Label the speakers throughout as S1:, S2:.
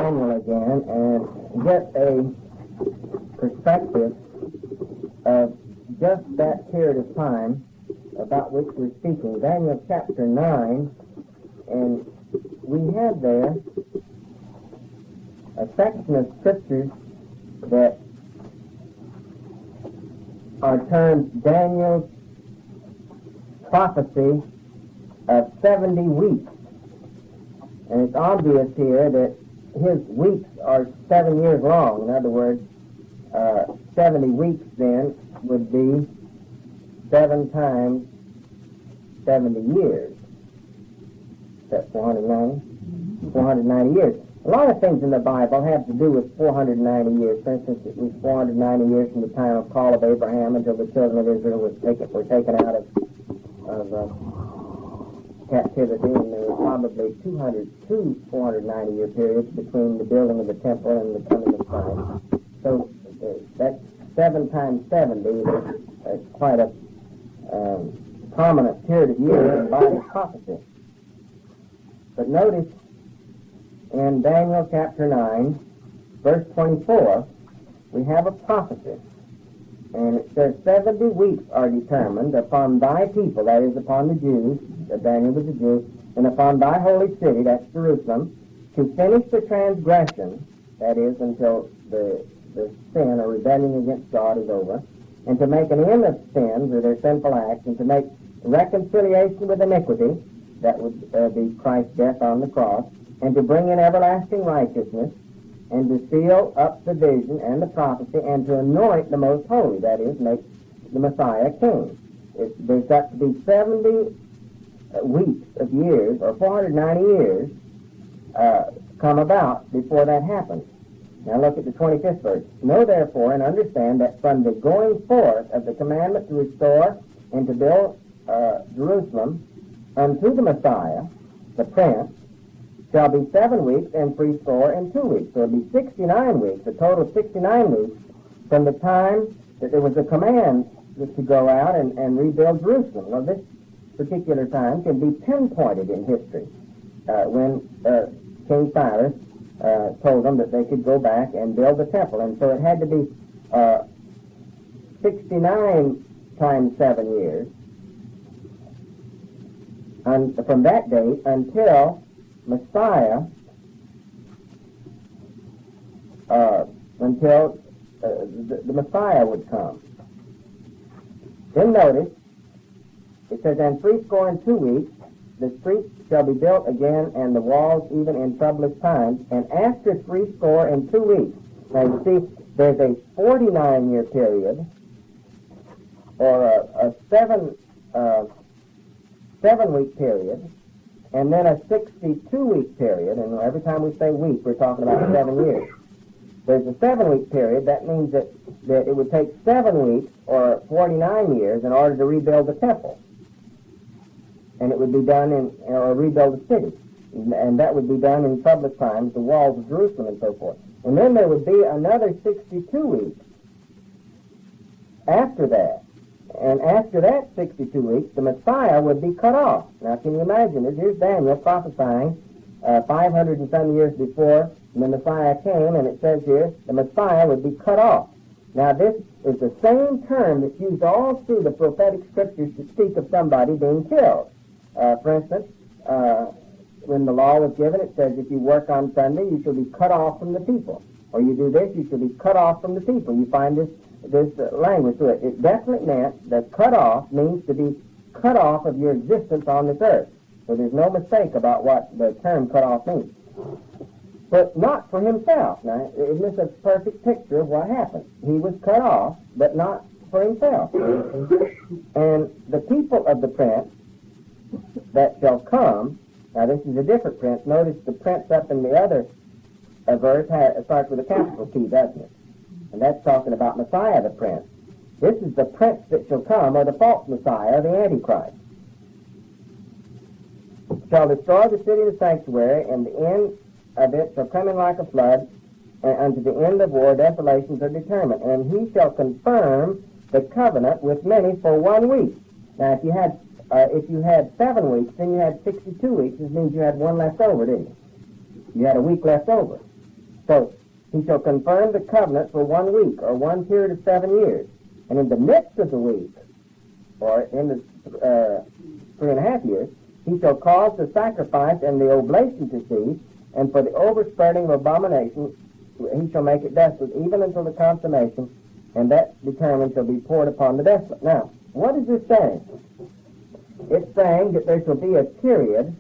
S1: Daniel again and get a perspective of just that period of time about which we're speaking. Daniel chapter 9, and we have there a section of scriptures that are termed Daniel's prophecy of 70 weeks. And it's obvious here that his weeks are 7 years long. In other words, 70 weeks then would be 7 times 70 years. That's 490? 490 years. A lot of things in the Bible have to do with 490 years. For instance, it was 490 years from the time of call of Abraham until the children of Israel were taken out of captivity, and there were probably 2 490-year periods between the building of the temple and the coming of Christ. So that's 7 times 70 is quite a prominent period of years in Bible prophecy. But notice in Daniel chapter 9, verse 24, we have a prophecy. And it says, 70 weeks are determined upon thy people, that is, upon the Jews, Daniel was a Jew, and upon thy holy city, that's Jerusalem, to finish the transgression, that is, until the sin or rebellion against God is over, and to make an end of sins or their sinful acts, and to make reconciliation with iniquity, that would be Christ's death on the cross, and to bring in everlasting righteousness, and to seal up the vision and the prophecy, and to anoint the most holy, that is, make the Messiah king. There's got to be 70 weeks of years, or 490 years, come about before that happens. Now look at the 25th verse. Know therefore and understand that from the going forth of the commandment to restore and to build Jerusalem unto the Messiah, the Prince, shall be 7 weeks and 62 weeks. So it'll be 69 weeks, a total of 69 weeks, from the time that there was a command to go out and rebuild Jerusalem. Well, this particular time can be pinpointed in history when King Cyrus told them that they could go back and build the temple. And so it had to be 69 times 7 years from that date until Messiah, until the Messiah would come. Then notice, it says, and 62 weeks, the streets shall be built again, and the walls even in troublous times, and after 62 weeks. Now you see, there's a 49-year period, or a 7-week period, and then a 62-week period, and every time we say week, we're talking about 7 years. There's a 7-week period. That means that it would take 7 weeks, or 49 years, in order to rebuild the temple. And it would be done or rebuild the city. And that would be done in troublous times, the walls of Jerusalem and so forth. And then there would be another 62 weeks after that. And after that 62 weeks, the Messiah would be cut off. Now, can you imagine it? Here's Daniel prophesying 500 and some years before the Messiah came, and it says here, the Messiah would be cut off. Now, this is the same term that's used all through the prophetic scriptures to speak of somebody being killed. For instance, when the law was given, it says if you work on Sunday, you shall be cut off from the people. Or you do this, you shall be cut off from the people. You find this language to it. It definitely meant that cut off means to be cut off of your existence on this earth. So there's no mistake about what the term cut off means. But not for himself. Now, isn't this a perfect picture of what happened? He was cut off, but not for himself. And the people of the prince that shall come, now this is a different prince. Notice the prince up in the other verse starts with a capital P, doesn't it? And that's talking about Messiah the prince. This is the prince that shall come, or the false Messiah, the Antichrist. Shall destroy the city of the sanctuary, and the end of it shall come in like a flood, and unto the end of war desolations are determined. And he shall confirm the covenant with many for 1 week. Now, if you had 7 weeks, then you had 62 weeks. This means you had one left over, didn't you? You had a week left over. So he shall confirm the covenant for 1 week, or one period of 7 years. And in the midst of the week, or in the 3.5 years, he shall cause the sacrifice and the oblation to cease, and for the overspreading of abomination he shall make it desolate, even until the consummation, and that determined shall be poured upon the desolate. Now, what is this saying? It's saying that there shall be a period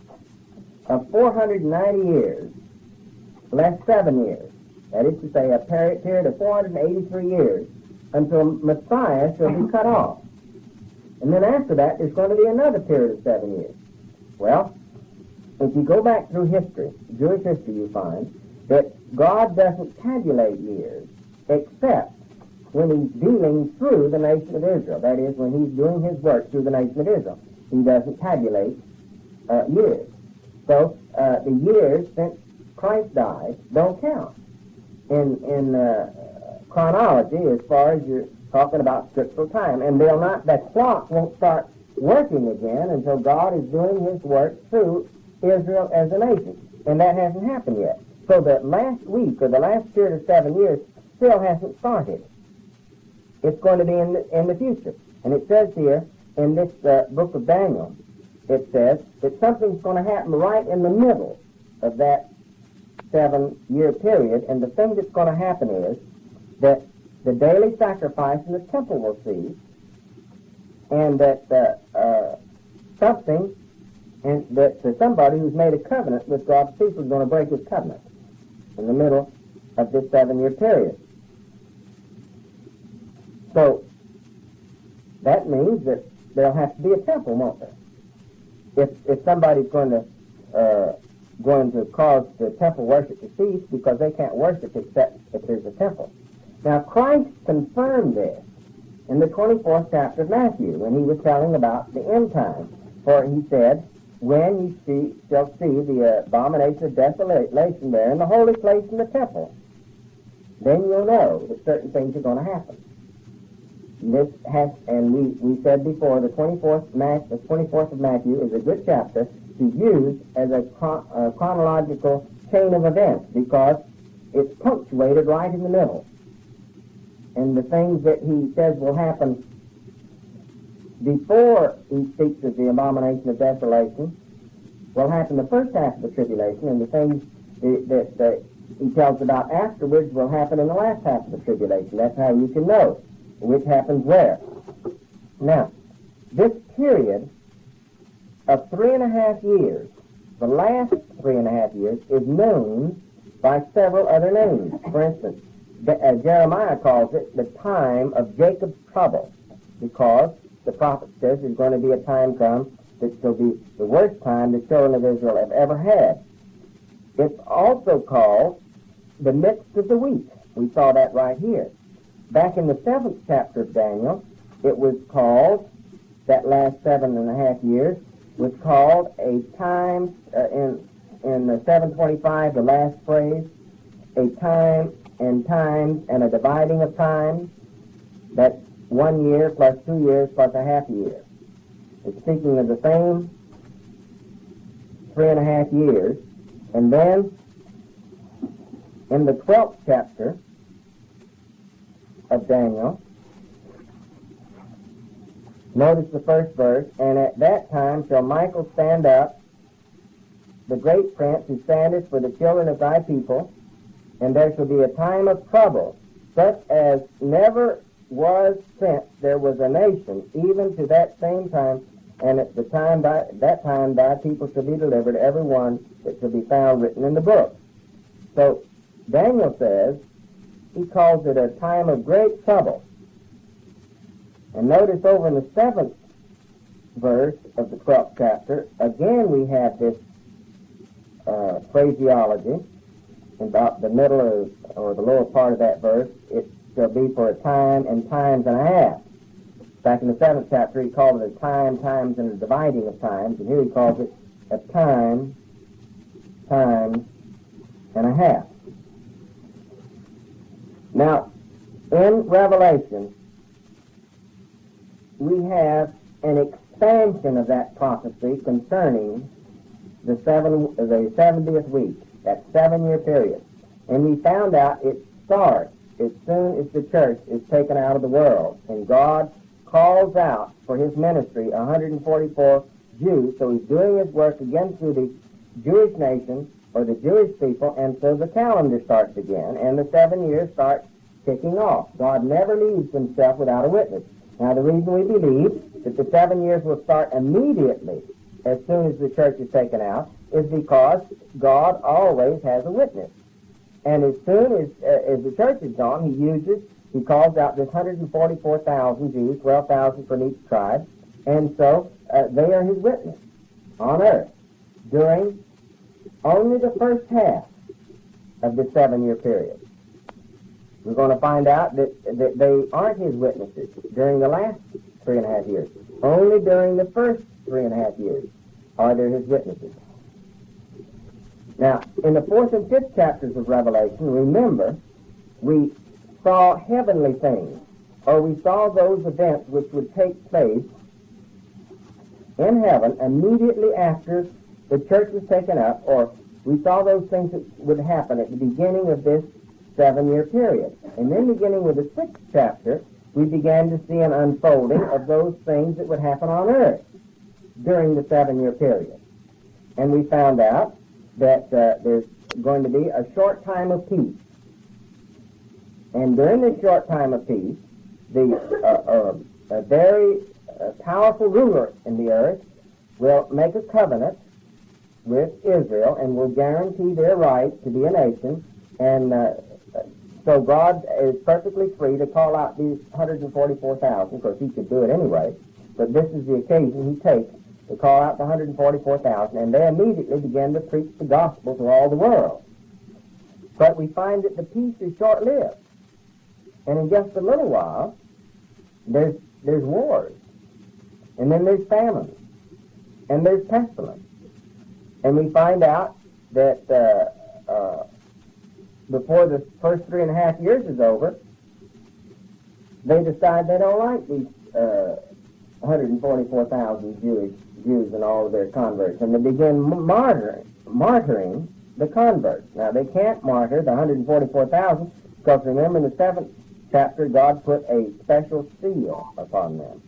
S1: of 490 years, less 7 years. That is to say, a period of 483 years, until Messiah shall be cut off. And then after that, there's going to be another period of 7 years. Well, if you go back through history, Jewish history, you find that God doesn't tabulate years except when he's dealing through the nation of Israel. That is, when he's doing his work through the nation of Israel. He doesn't tabulate years. So the years since Christ died don't count in chronology as far as you're talking about scriptural time. And they'll not, that clock won't start working again until God is doing his work through Israel as a nation. And that hasn't happened yet. So the last week or the last period of 7 years still hasn't started. It's going to be in the future. And it says here in this book of Daniel, it says that something's going to happen right in the middle of that 7-year period. And the thing that's going to happen is that the daily sacrifice in the temple will cease, and that something, and that somebody who's made a covenant with God's people is going to break his covenant in the middle of this 7-year period. So that means that there'll have to be a temple, won't there? If somebody's going to cause the temple worship to cease, because they can't worship except if there's a temple. Now Christ confirmed this in the 24th chapter of Matthew when he was telling about the end time. For he said, when you shall see the abomination of desolation there in the holy place in the temple, then you'll know that certain things are going to happen. And we said before, the 24th of Matthew is a good chapter to use as a chronological chain of events, because it's punctuated right in the middle. And the things that he says will happen before he speaks of the abomination of desolation will happen the first half of the tribulation, and the things that he tells about afterwards will happen in the last half of the tribulation. That's how you can know which happens where. Now, this period of 3.5 years, the last 3.5 years, is known by several other names. For instance, Jeremiah calls it the time of Jacob's trouble, because the prophet says there's going to be a time come that shall be the worst time the children of Israel have ever had. It's also called the midst of the week. We saw that right here. Back in the 7th chapter of Daniel, it was called, that last 7.5 years, was called a time, in the 725, the last phrase, a time and times and a dividing of times. That's 1 year plus 2 years plus a half year. It's speaking of the same 3.5 years. And then in the 12th chapter of Daniel, notice the first verse, and at that time shall Michael stand up, the great prince who standeth for the children of thy people, and there shall be a time of trouble, such as never was since there was a nation, even to that same time, and at that time thy people shall be delivered, every one that shall be found written in the book. So Daniel says, he calls it a time of great trouble. And notice over in the 7th verse of the 12th chapter, again we have this phraseology about the middle of, or the lower part of that verse. It shall be for a time and times and a half. Back in the 7th chapter he called it a time, times, and a dividing of times, and here he calls it a time, times, and a half. Now, in Revelation, we have an expansion of that prophecy concerning the 70th week, that 7-year period. And we found out it starts as soon as the church is taken out of the world. And God calls out for his ministry 144 Jews, so he's doing his work again through the Jewish nation or the Jewish people, and so the calendar starts again, and the 7 years start ticking off. God never leaves himself without a witness. Now, the reason we believe that the 7 years will start immediately as soon as the church is taken out is because God always has a witness. And as soon as the church is gone, he calls out this 144,000 Jews, 12,000 from each tribe, and so they are his witness on earth during only the first half of the 7-year period. We're going to find out that they aren't his witnesses during the last 3.5 years. Only during the first 3.5 years are they his witnesses. Now, in the 4th and 5th chapters of Revelation, remember, we saw heavenly things, or we saw those events which would take place in heaven immediately after the church was taken up, or we saw those things that would happen at the beginning of this 7-year period. And then beginning with the 6th chapter, we began to see an unfolding of those things that would happen on earth during the 7-year period. And we found out that there's going to be a short time of peace. And during this short time of peace, a very powerful ruler in the earth will make a covenant with Israel and will guarantee their right to be a nation. And so God is perfectly free to call out these 144,000. Of course, he could do it anyway, but this is the occasion he takes to call out the 144,000, and they immediately begin to preach the gospel to all the world. But we find that the peace is short-lived, and in just a little while, there's wars, and then there's famine, and there's pestilence. And we find out that before the first 3.5 years is over, they decide they don't like these 144,000 Jews and all of their converts, and they begin martyring the converts. Now, they can't martyr the 144,000 because, remember, in the 7th chapter, God put a special seal upon them.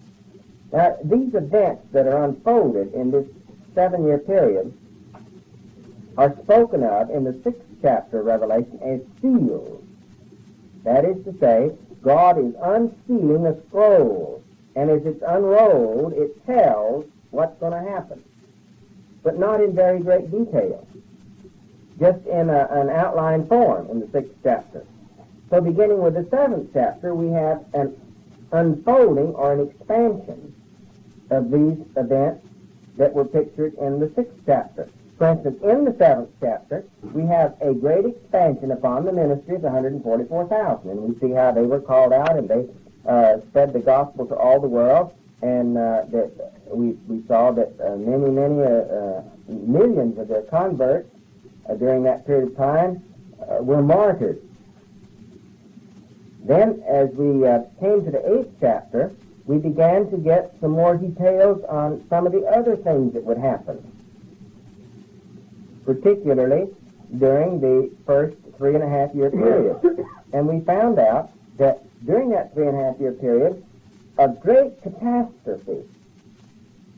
S1: Now, these events that are unfolded in this 7-year period are spoken of in the 6th chapter of Revelation as seals. That is to say, God is unsealing a scroll, and as it's unrolled, it tells what's going to happen, but not in very great detail, just in an outline form in the 6th chapter. So beginning with the 7th chapter, we have an unfolding or an expansion of these events that were pictured in the 6th chapter. For instance, in the 7th chapter, we have a great expansion upon the ministry of the 144,000, and we see how they were called out and they spread the gospel to all the world, and that we saw that many millions of their converts during that period of time were martyred. Then, as we came to the 8th chapter, we began to get some more details on some of the other things that would happen, particularly during the first 3.5-year period. And we found out that during that 3.5-year period, a great catastrophe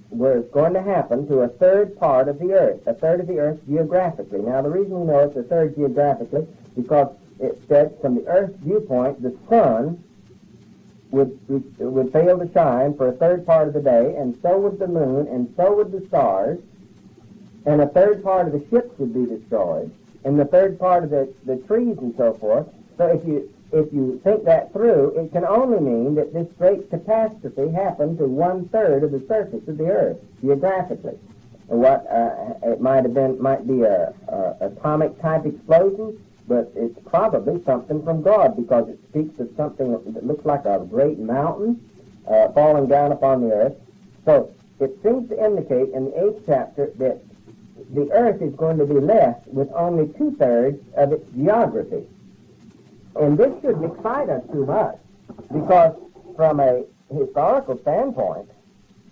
S1: was going to happen to a third part of the earth, a third of the earth geographically. Now, the reason we know it's a third geographically, because it said from the earth's viewpoint, the sun would fail to shine for a third part of the day, and so would the moon, and so would the stars, and a third part of the ships would be destroyed, and the third part of the trees and so forth. So if you think that through, it can only mean that this great catastrophe happened to 1/3 of the surface of the earth geographically. What it might be a atomic type explosion, but it's probably something from God, because it speaks of something that looks like a great mountain falling down upon the earth. So it seems to indicate in the 8th chapter that the earth is going to be left with only 2/3 of its geography. And this shouldn't excite us too much, because from a historical standpoint,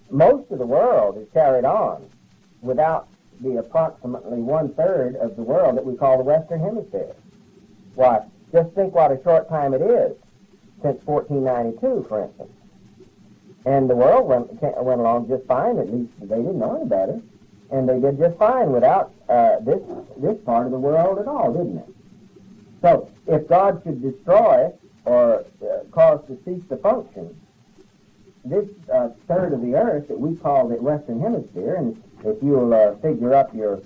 S1: most of the world is carried on without the approximately 1/3 of the world that we call the Western Hemisphere. Why, just think what a short time it is since 1492, for instance. And the world went along just fine. At least they didn't know any better. And they did just fine without this part of the world at all, didn't it? So if God should destroy or cause to cease to function this third of the earth that we call the Western Hemisphere, and if you'll figure up your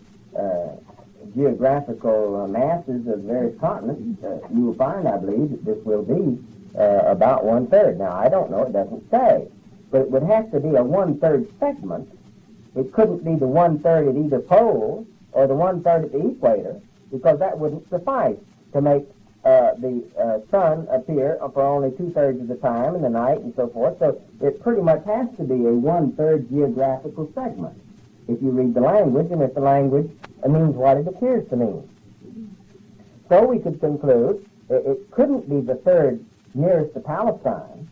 S1: geographical masses of various continents, you will find, I believe, that this will be about one-third. Now, I don't know, it doesn't say, but it would have to be a one-third segment. It couldn't be the one-third at either pole or the one-third at the equator, because that wouldn't suffice to make the sun appear for only two-thirds of the time in the night and so forth. So it pretty much has to be a one-third geographical segment if you read the language, and if the language means what it appears to mean. So we could conclude it couldn't be the third nearest to Palestine.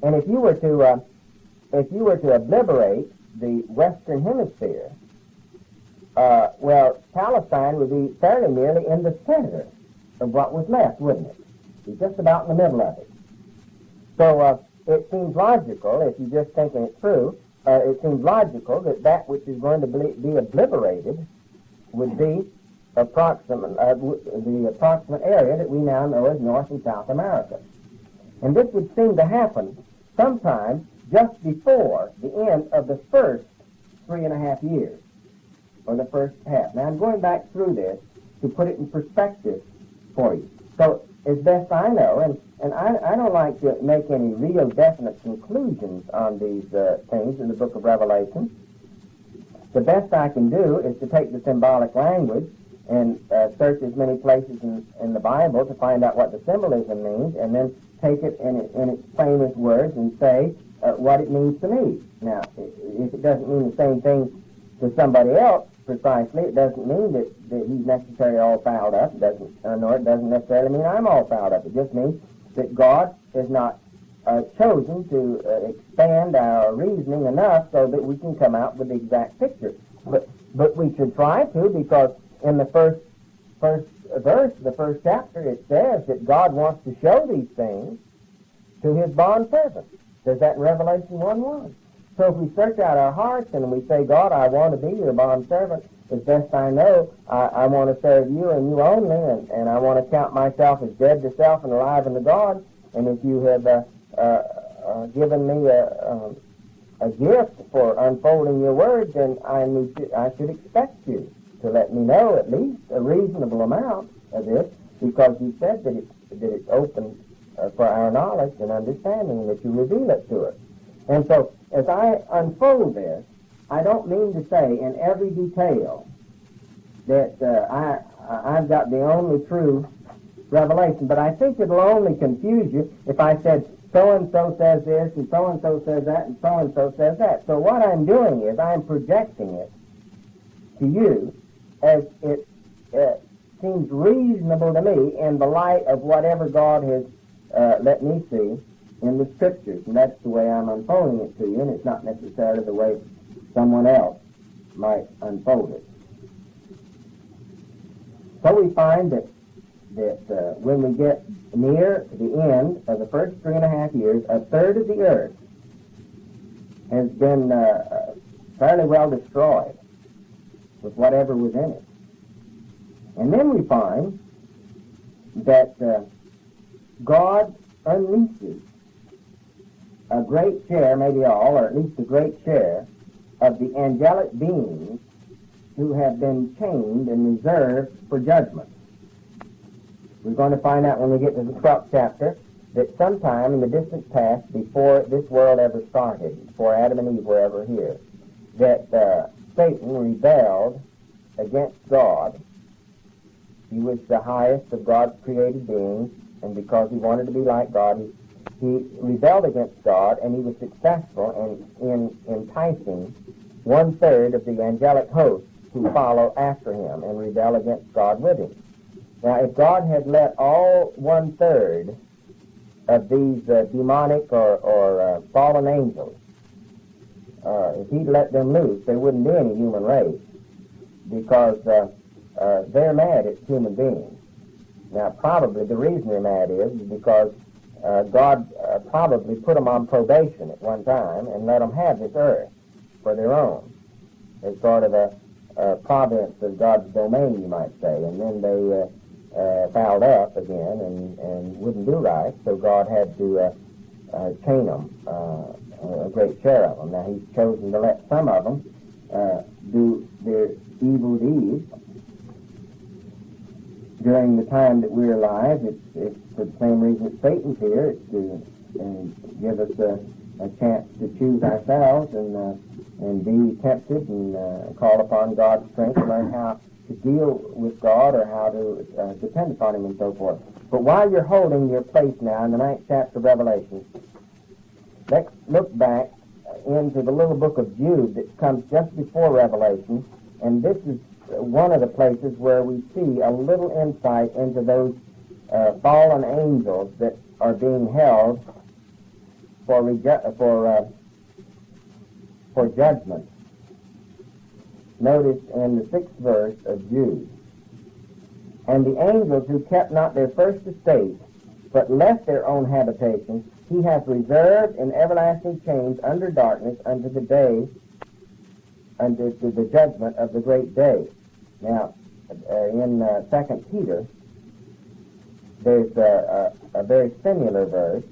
S1: And if you were to obliterate the Western Hemisphere, well, Palestine would be fairly nearly in the center of what was left, wouldn't it? Be just about in the middle of it. So it seems logical, if you're just thinking it through, it seems logical that that which is going to be obliterated would be the approximate area that we now know as North and South America. And this would seem to happen sometime just before the end of the first 3.5 years, or the first half. Now, I'm going back through this to put it in perspective for you. So, as best I know, and I don't like to make any real definite conclusions on these things in the book of Revelation. The best I can do is to take the symbolic language and search as many places in the Bible to find out what the symbolism means, and then take it in its plainest words and say what it means to me. Now, if it doesn't mean the same thing to somebody else precisely, it doesn't mean that he's necessarily all fouled up. Nor it doesn't necessarily mean I'm all fouled up. It just means that God has not chosen to expand our reasoning enough so that we can come out with the exact picture. But we should try to, because in the first verse, the first chapter, it says that God wants to show these things to his bondservant. Says that in Revelation 1:1. So if we search out our hearts and we say, God, I want to be your bondservant, as best I know, I want to serve you and you only, and I want to count myself as dead to self and alive unto God. And if you have given me a gift for unfolding your words, then I should expect you to let me know at least a reasonable amount of this, because you said that it's open for our knowledge and understanding, and that you reveal it to us. And so, as I unfold this, I don't mean to say in every detail that I've got the only true revelation, but I think it'll only confuse you if I said, so-and-so says this, and so-and-so says that, and so-and-so says that. So what I'm doing is I'm projecting it to you as it seems reasonable to me in the light of whatever God has let me see in the Scriptures. And that's the way I'm unfolding it to you, and it's not necessarily the way someone else might unfold it. So we find that when we get near the end of the first 3.5 years, a third of the earth has been fairly well destroyed with whatever was in it. And then we find that God unleashes a great share, maybe all, or at least a great share, of the angelic beings who have been chained and reserved for judgment. We're going to find out when we get to the 12th chapter that sometime in the distant past, before this world ever started, before Adam and Eve were ever here, that Satan rebelled against God. He was the highest of God's created beings, and because he wanted to be like God, he rebelled against God, and he was successful in enticing 1/3 of the angelic host to follow after him and rebel against God with him. Now, if God had let all 1/3 of these demonic or fallen angels, if he'd let them loose, there wouldn't be any human race, because they're mad at human beings. Now, probably the reason they're mad is because God probably put them on probation at one time and let them have this earth for their own. It's sort of a province of God's domain, you might say. And then they fouled up again and wouldn't do right, so God had to chain them, a great share of them. Now, He's chosen to let some of them do their evil deeds during the time that we're alive. It's for the same reason that Satan's here. It's to give us a chance to choose ourselves and be tempted and call upon God's strength to learn how to deal with God or how to depend upon Him and so forth. But while you're holding your place now in the 9th chapter of Revelation, let's look back into the little book of Jude that comes just before Revelation, and this is one of the places where we see a little insight into those fallen angels that are being held for judgment. Notice in the 6th verse of Jude, "And the angels who kept not their first estate, but left their own habitation, He hath reserved in everlasting chains under darkness unto the day, unto the judgment of the great day." Now, in 2 Peter, there's a very similar verse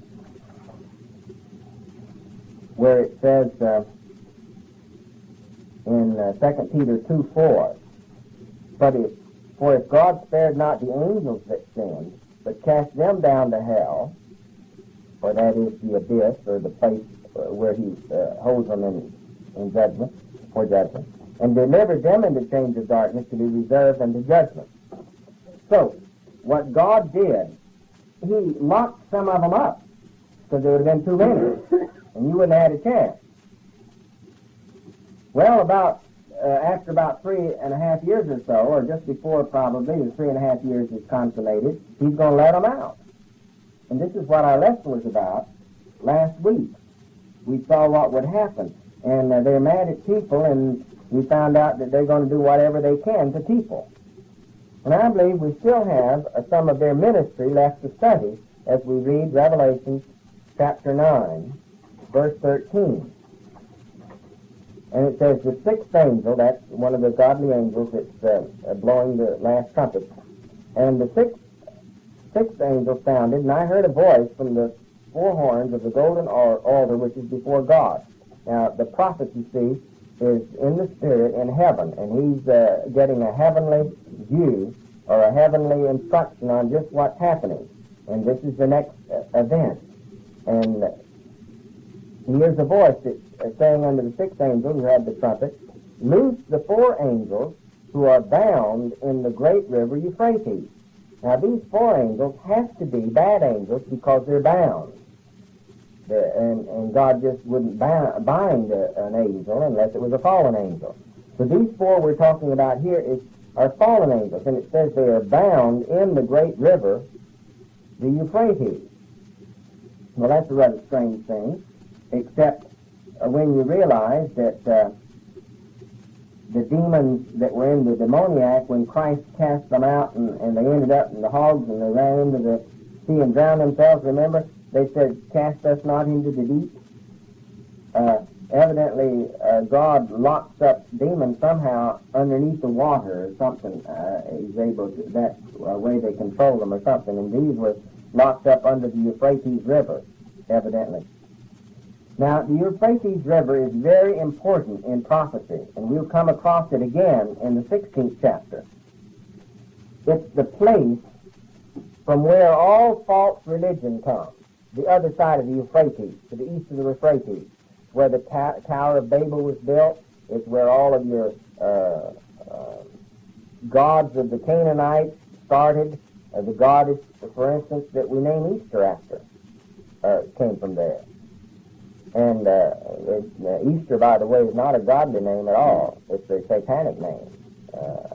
S1: where it says in 2 Peter 2:4, For if God spared not the angels that sinned, but cast them down to hell," or that is the abyss, or the place where He holds them in judgment, for judgment, "and delivered them into chains of darkness to be reserved unto judgment." So, what God did, He locked some of them up, because there would have been too many, and you wouldn't have had a chance. Well, after about 3.5 years or so, or just before probably the 3.5 years is consummated, He's going to let them out. And this is what our lesson was about last week. We saw what would happen, and they're mad at people, and we found out that they're going to do whatever they can to people. And I believe we still have some of their ministry left to study as we read Revelation chapter 9, verse 13. And it says, "The 6th angel," that's one of the godly angels that's blowing the last trumpet, "and the sixth angel sounded, and I heard a voice from the 4 horns of the golden altar which is before God." Now, the prophet, you see, is in the spirit in heaven, and he's getting a heavenly view or a heavenly instruction on just what's happening. And this is the next event. And he hears a voice that's saying unto the 6th angel who had the trumpet, "Loose the 4 angels who are bound in the great river Euphrates." Now, these 4 angels have to be bad angels because they're bound. And God just wouldn't bind an angel unless it was a fallen angel. So these 4 we're talking about here are fallen angels, and it says they are bound in the great river, the Euphrates. Well, that's a rather strange thing, except when you realize that the demons that were in the demoniac, when Christ cast them out and they ended up in the hogs and they ran into the sea and drowned themselves, remember? They said, "Cast us not into the deep." Evidently, God locks up demons somehow underneath the water or something. He's able to, that's a way they control them or something. And these were locked up under the Euphrates River, evidently. Now, the Euphrates River is very important in prophecy, and we'll come across it again in the 16th chapter. It's the place from where all false religion comes, the other side of the Euphrates, to the east of the Euphrates, where the Tower of Babel was built. It's where all of your gods of the Canaanites started. The goddess, for instance, that we name Easter after came from there. And Easter, by the way, is not a godly name at all. It's a satanic name.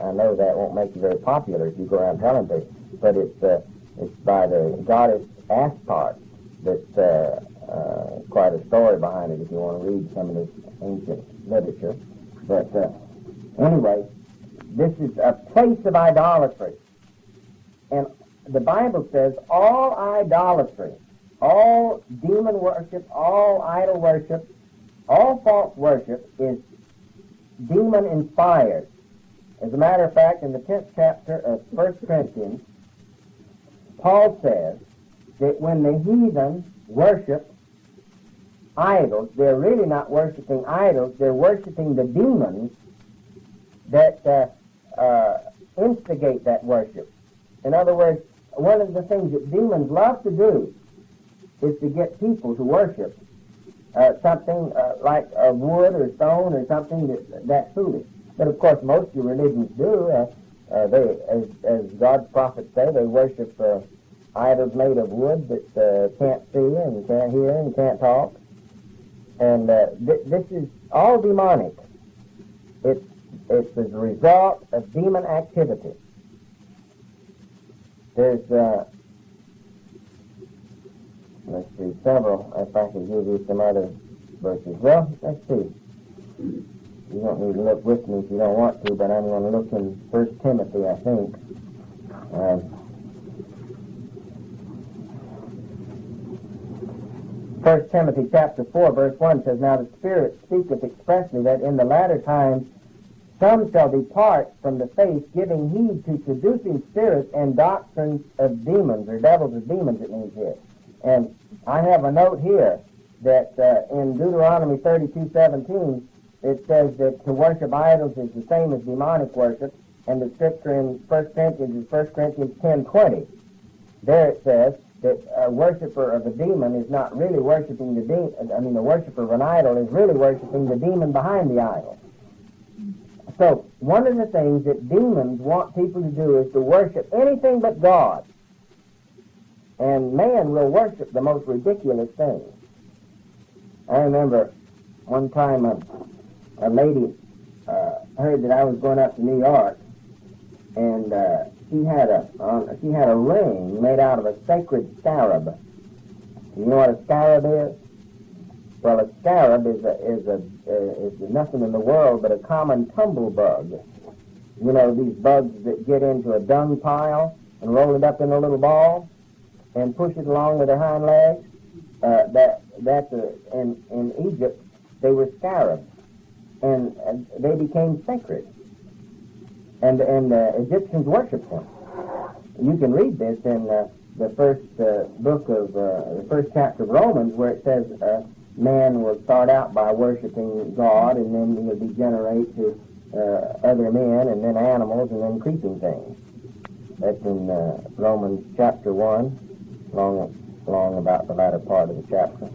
S1: I know that won't make you very popular if you go around telling people, but it's by the goddess Astarte. That's quite a story behind it if you want to read some of this ancient literature. But anyway, this is a place of idolatry. And the Bible says all idolatry, all demon worship, all idol worship, all false worship is demon-inspired. As a matter of fact, in the 10th chapter of 1 Corinthians, Paul says that when the heathen worship idols, they're really not worshiping idols, they're worshiping the demons that instigate that worship. In other words, one of the things that demons love to do is to get people to worship something like wood or stone or something that's foolish. But of course, most of the religions do. They, as God's prophets say, they worship idols made of wood that can't see and can't hear and can't talk. And this is all demonic. It's as a result of demon activity. There's, let's see, several, if I can give you some other verses. Well, let's see. You don't need to look with me if you don't want to, but I'm going to look in 1 Timothy, I think. 1 Timothy chapter 4, verse 1 says, Now the Spirit speaketh expressly that in the latter times some shall depart from the faith, giving heed to seducing spirits and doctrines of demons, or devils of demons it means here. And I have a note here that in Deuteronomy 32:17, it says that to worship idols is the same as demonic worship, and the scripture in 1 Corinthians is 1 Corinthians 10:20. There it says that a worshiper of a demon is not really worshiping the demon. The worshiper of an idol is really worshiping the demon behind the idol. So one of the things that demons want people to do is to worship anything but God. And man will worship the most ridiculous things. I remember one time a lady heard that I was going up to New York, and she had a ring made out of a sacred scarab. You know what a scarab is? Well, a scarab is nothing in the world but a common tumble bug. You know, these bugs that get into a dung pile and roll it up in a little ball and push it along with their hind legs. In Egypt, they were scarabs, and they became sacred, and the Egyptians worshipped them. You can read this in the first book of the first chapter of Romans, where it says man will start out by worshiping God, and then he'll degenerate to other men, and then animals, and then creeping things. That's in Romans chapter 1. Long about the latter part of the chapter,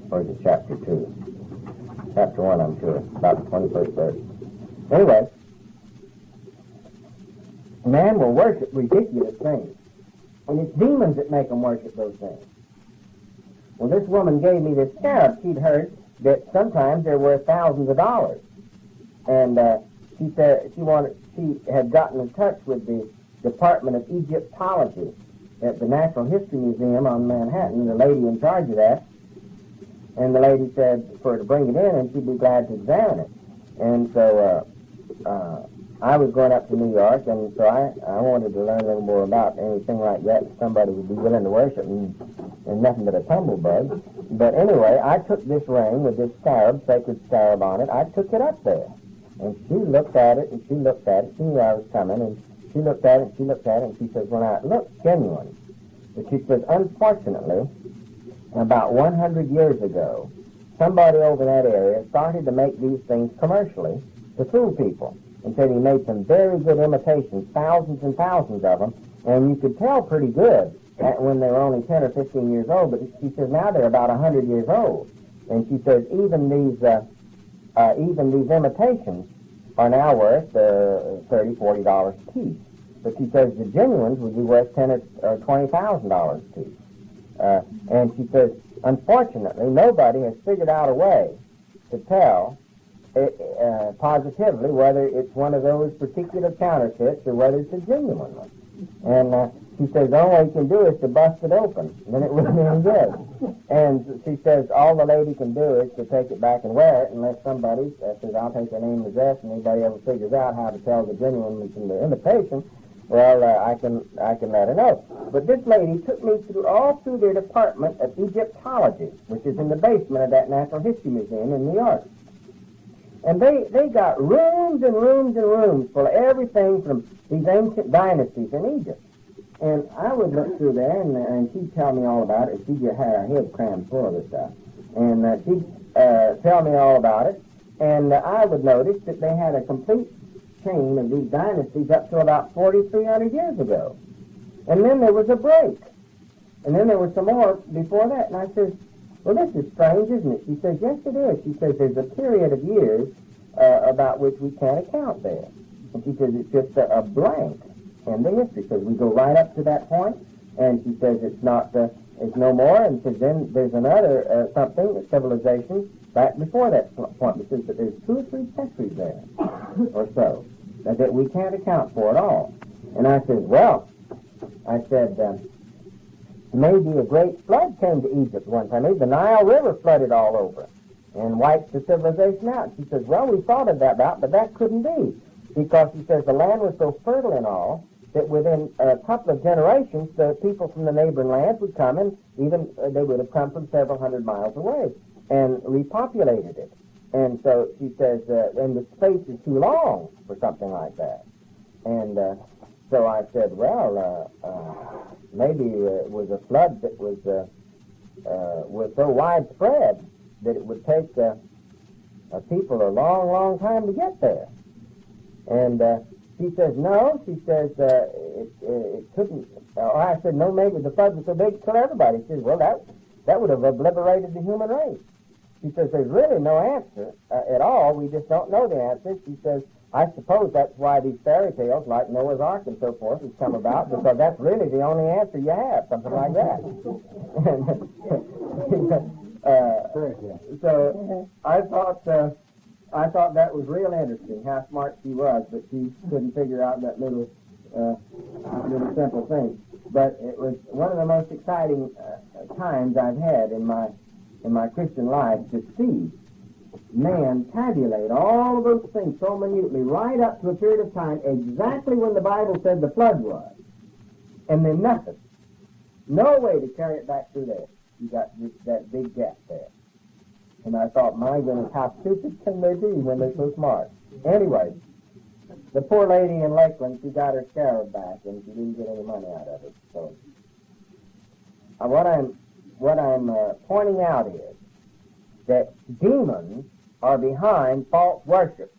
S1: or is it chapter 2? Chapter 1, I'm sure, about the 21st verse. Anyway, man will worship ridiculous things, and it's demons that make them worship those things. Well, this woman gave me this scarab. She'd heard that sometimes they're worth thousands of dollars, and she said she had gotten in touch with the Department of Egyptology at the Natural History Museum on Manhattan, the lady in charge of that, and the lady said for her to bring it in and she'd be glad to examine it. And so I was going up to New York, and so I wanted to learn a little more about anything like that somebody would be willing to worship, and nothing but a tumblebug. But anyway, I took this ring with this scarab, sacred scarab on it. I took it up there, and she looked at it, and she looked at it. She knew I was coming, and she looked at it, and she looked at it, and she says, well, now, it looks genuine. But she says, unfortunately, about 100 years ago, somebody over in that area started to make these things commercially to fool people. And said he made some very good imitations, thousands and thousands of them, and you could tell pretty good when they were only 10 or 15 years old, but she says now they're about 100 years old. And she says even these imitations are now worth $30, $40 a piece. But she says the genuines would be worth $10,000 or $20,000 a piece. And she says, unfortunately, nobody has figured out a way to tell positively whether it's one of those particular counterfeits or whether it's a genuine one. And she says the only way you can do is to bust it open, then it wouldn't be any good. And she says all the lady can do is to take it back and wear it unless somebody says, I'll take their name and address, and anybody ever figures out how to tell the genuine from the imitation, Well, I can let her know. But this lady took me all through their department of Egyptology, which is in the basement of that Natural History Museum in New York. And they got rooms and rooms and rooms full of everything from these ancient dynasties in Egypt. And I would look through there, and she'd tell me all about it. She just had her head crammed full of this stuff. And she'd tell me all about it. And I would notice that they had a complete chain of these dynasties up to about 4,300 years ago. And then there was a break. And then there was some more before that. And I says, well, this is strange, isn't it? She says, yes, it is. She says, there's a period of years about which we can't account there. And she says, it's just a blank in the history. So we go right up to that point, and she says it's no more. And says, then there's another something, civilization, back before that point. She says, but there's 2 or 3 centuries there, or so, that we can't account for at all. And I said, well, maybe a great flood came to Egypt one time. Maybe the Nile River flooded all over and wiped the civilization out. She says, well, we thought of that about, but that couldn't be, because she says the land was so fertile and all that within a couple of generations, the people from the neighboring lands would come, and even they would have come from several hundred miles away and repopulated it. And so she says, and the space is too long for something like that. And so I said, well, maybe it was a flood that was so widespread that it would take people a long, long time to get there. And she says, no. She says, it couldn't. I said, no, maybe the flood was so big it killed everybody. She says, well, that would have obliterated the human race. She says, there's really no answer at all. We just don't know the answer. She says, I suppose that's why these fairy tales like Noah's Ark and so forth has come about, because that's really the only answer you have, something like that. So I thought that was real interesting, how smart she was, but she couldn't figure out that little simple thing. But it was one of the most exciting times I've had in my Christian life to see man tabulate all of those things so minutely right up to a period of time exactly when the Bible said the flood was, and then nothing. No way to carry it back through there. You got that big gap there. And I thought, my goodness, how stupid can they be when they're so smart? Anyway, the poor lady in Lakeland, she got her scarab back, and she didn't get any money out of it. So what I'm pointing out is that demons are behind false worship.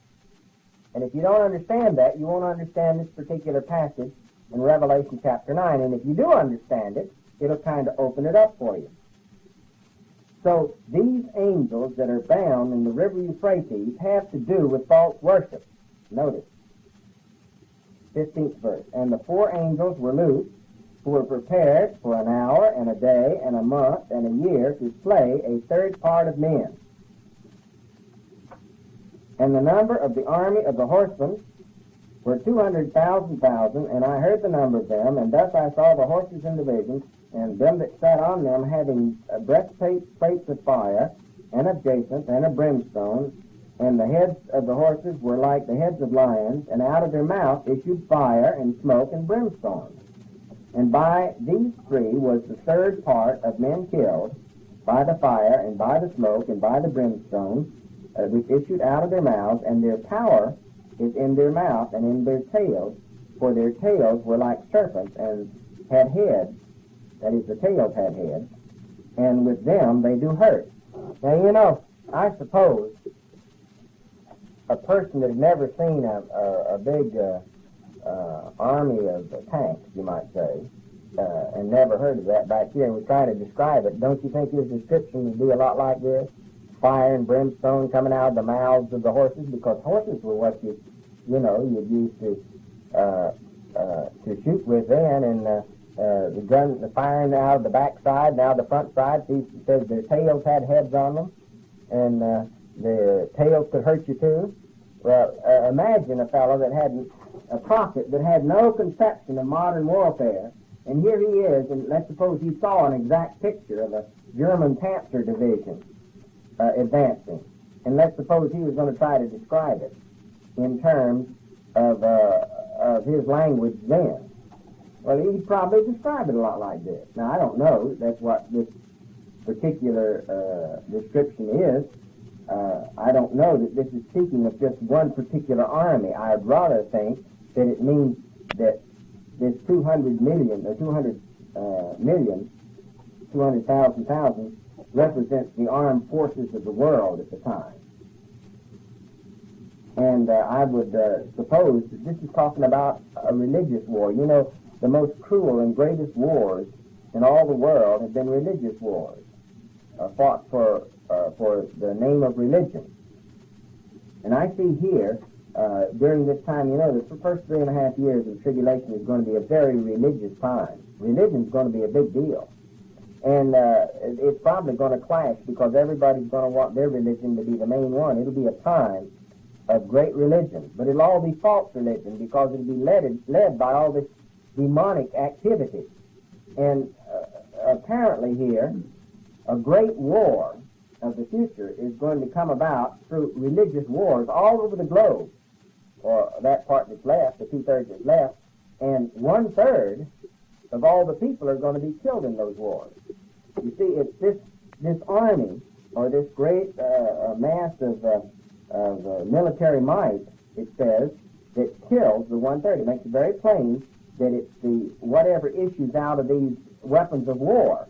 S1: And if you don't understand that, you won't understand this particular passage in Revelation chapter 9. And if you do understand it, it'll kind of open it up for you. So these angels that are bound in the river Euphrates have to do with false worship. Notice, 15th verse. And the 4 angels were loosed, who were prepared for an hour and a day and a month and a year to slay a third part of men. And the number of the army of the horsemen were 200,000, and I heard the number of them, and thus I saw the horses in division, and them that sat on them having breastplates of fire, and of jacinth, and of brimstone, and the heads of the horses were like the heads of lions, and out of their mouth issued fire, and smoke, and brimstone. And by these 3 was the third part of men killed, by the fire, and by the smoke, and by the brimstone, which issued out of their mouths, and their power is in their mouth and in their tails, for their tails were like serpents, and had heads, that is, the tails had heads, and with them they do hurt. Now, you know, I suppose a person that had never seen a big army of tanks, you might say, and never heard of that back here, and we try to describe it, don't you think his description would be a lot like this? Fire and brimstone coming out of the mouths of the horses, because horses were what you'd use to shoot with then, and the gun, the firing out of the backside, now the front side. He says their tails had heads on them, and the tails could hurt you too. Well, imagine a fellow that had a prophet that had no conception of modern warfare, and here he is, and let's suppose he saw an exact picture of a German Panzer division advancing, and let's suppose he was going to try to describe it in terms of of his language then? Well, he'd probably describe it a lot like this. Now, I don't know. That's what this particular description is. I don't know that this is speaking of just one particular army. I'd rather think that it means that this 200 million, or 200 million, 200,000 represents the armed forces of the world at the time. And I would suppose that this is talking about a religious war. You know, the most cruel and greatest wars in all the world have been religious wars, fought for the name of religion. And I see here, during this time, you know, the first 3.5 years of tribulation is going to be a very religious time. Religion is going to be a big deal. And it's probably going to clash because everybody's going to want their religion to be the main one. It'll be a time of great religion. But it'll all be false religion because it'll be led by all this demonic activity. And apparently here, a great war of the future is going to come about through religious wars all over the globe, or that part that's left, the 2/3 that's left, and 1/3 of all the people are going to be killed in those wars. You see, it's this army, or this great mass of military might, it says, that kills the 1/3. It makes it very plain that it's the whatever issues out of these weapons of war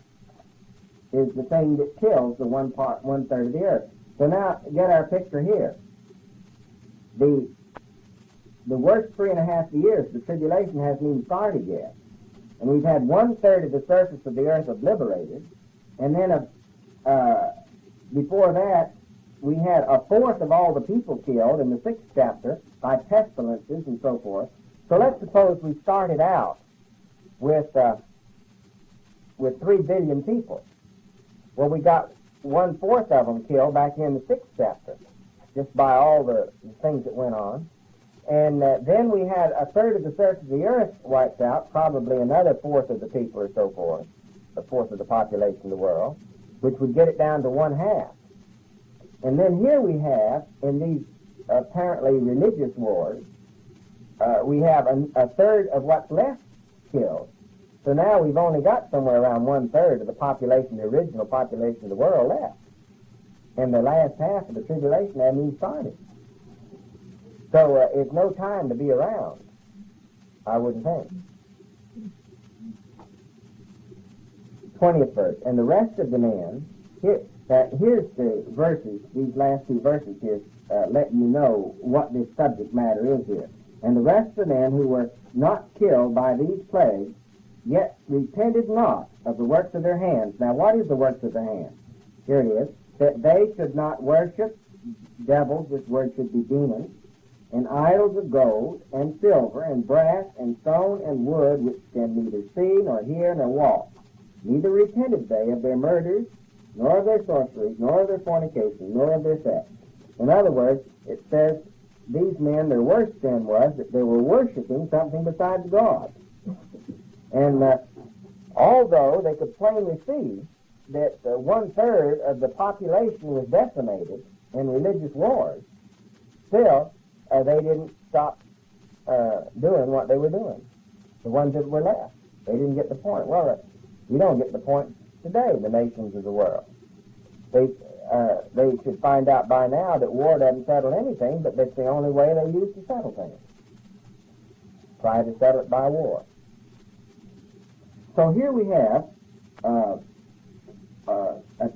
S1: is the thing that kills the 1/3 of the earth. So now, get our picture here. The worst 3.5 years, the tribulation hasn't even started yet. And we've had 1/3 of the surface of the earth obliterated. And then before that, we had 1/4 of all the people killed in the 6th chapter by pestilences and so forth. So let's suppose we started out with 3 billion people. Well, we got 1/4 of them killed back in the 6th chapter, just by all the things that went on. And then we had 1/3 of the surface of the earth wiped out, probably another 1/4 of the people or so forth, 1/4 of the population of the world, which would get it down to 1/2. And then here we have, in these apparently religious wars, we have 1/3 of what's left killed. So now we've only got somewhere around 1/3 of the population, the original population of the world left. And the last half of the tribulation hasn't even started. So it's no time to be around, I wouldn't think. 20th verse. And the rest of the men, here's the verses, these last 2 verses here, let you know what this subject matter is here. And the rest of the men who were not killed by these plagues, yet repented not of the works of their hands. Now, what is the works of their hands? Here it is. That they should not worship devils, this word should be demons, and idols of gold, and silver, and brass, and stone, and wood, which can neither see, nor hear, nor walk. Neither repented they of their murders, nor of their sorceries, nor of their fornication, nor of their theft. In other words, it says these men, their worst sin was that they were worshiping something besides God. And although they could plainly see that 1/3 of the population was decimated in religious wars, still they didn't stop doing what they were doing. The ones that were left, they didn't get the point. Well, you don't get the point today, the nations of the world. They should find out by now that war doesn't settle anything, but that's the only way they use to settle things. Try to settle it by war. So here we have a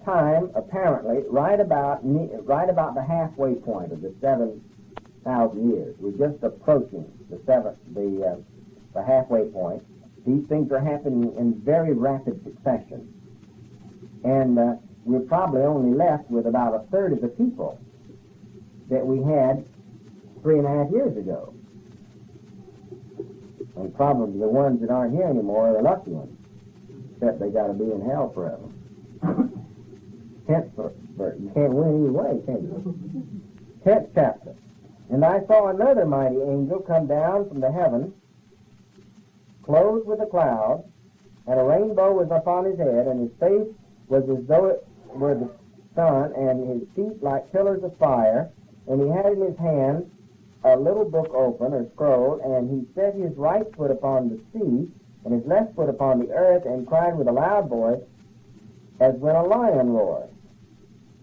S1: time, apparently, right about the halfway point of the 7,000 years. We're just approaching the halfway point. These things are happening in very rapid succession, and we're probably only left with about 1/3 of the people that we had 3.5 years ago. And probably the ones that aren't here anymore are the lucky ones, except they got to be in hell forever. 10th verse. You can't win either way, can you? 10th chapter. And I saw another mighty angel come down from the heavens, clothed with a cloud, and a rainbow was upon his head, and his face was as though it were the sun, and his feet like pillars of fire, and he had in his hand a little book open or scroll, and he set his right foot upon the sea and his left foot upon the earth, and cried with a loud voice, as when a lion roars.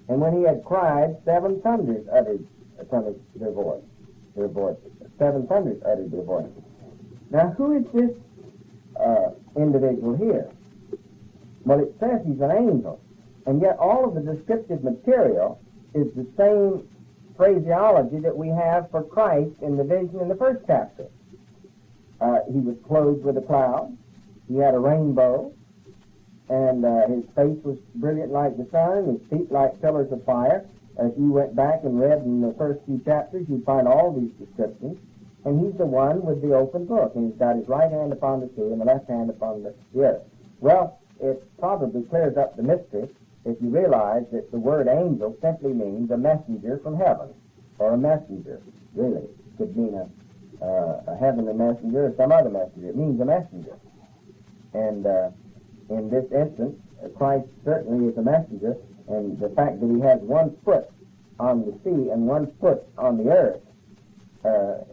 S1: And when he had cried, 7 thunders uttered from their voice. 7 thunders uttered their voice. Now, who is this individual here? Well, it says he's an angel, and yet all of the descriptive material is the same phraseology that we have for Christ in the vision in the first chapter. He was clothed with a cloud, he had a rainbow, and his face was brilliant like the sun, his feet like pillars of fire. As you went back and read in the first few chapters, you'd find all these descriptions. And he's the one with the open book, and he's got his right hand upon the sea and the left hand upon the earth. Well, it probably clears up the mystery if you realize that the word angel simply means a messenger from heaven, or a messenger, really. It could mean a heavenly messenger or some other messenger. It means a messenger. And in this instance, Christ certainly is a messenger, and the fact that he has 1 foot on the sea and 1 foot on the earth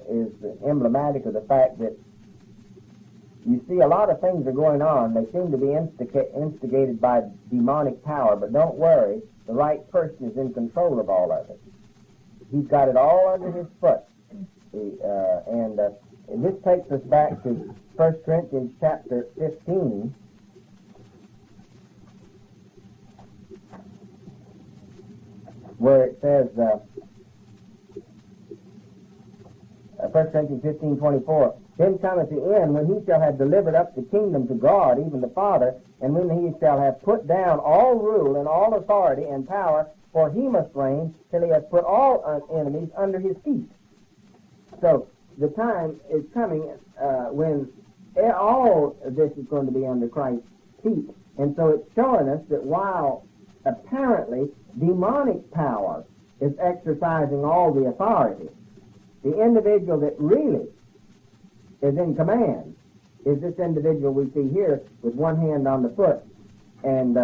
S1: is emblematic of the fact that you see a lot of things are going on. They seem to be instigated by demonic power, but don't worry, the right person is in control of all of it. He's got it all under his foot. And this takes us back to 1 Corinthians chapter 15, where it says, 1 Corinthians 15:24, then cometh the end, when he shall have delivered up the kingdom to God, even the Father, and when he shall have put down all rule and all authority and power, for he must reign till he has put all enemies under his feet. So the time is coming when all this is going to be under Christ's feet. And so it's showing us that while apparently demonic power is exercising all the authority, the individual that really is in command is this individual we see here with 1 hand on the foot and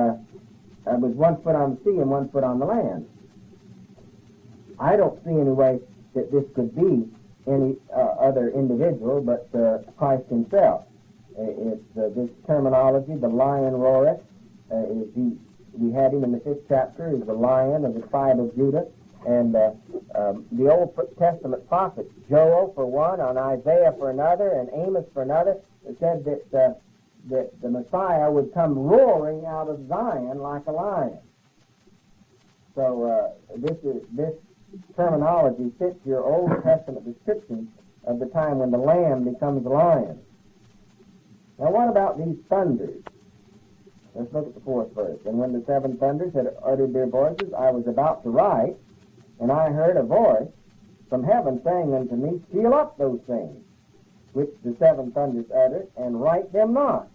S1: with 1 foot on the sea and 1 foot on the land. I don't see any way that this could be any other individual but Christ himself. It's this terminology, the lion roareth. We had him in the 5th chapter. He's the lion of the tribe of Judah. And the Old Testament prophets, Joel for one, and Isaiah for another, and Amos for another, said that the Messiah would come roaring out of Zion like a lion. So this terminology fits your Old Testament description of the time when the lamb becomes a lion. Now what about these thunders? Let's look at the 4th verse. And when the 7 thunders had uttered their voices, I was about to write, and I heard a voice from heaven saying unto me, seal up those things which the 7 thunders uttered, and write them not.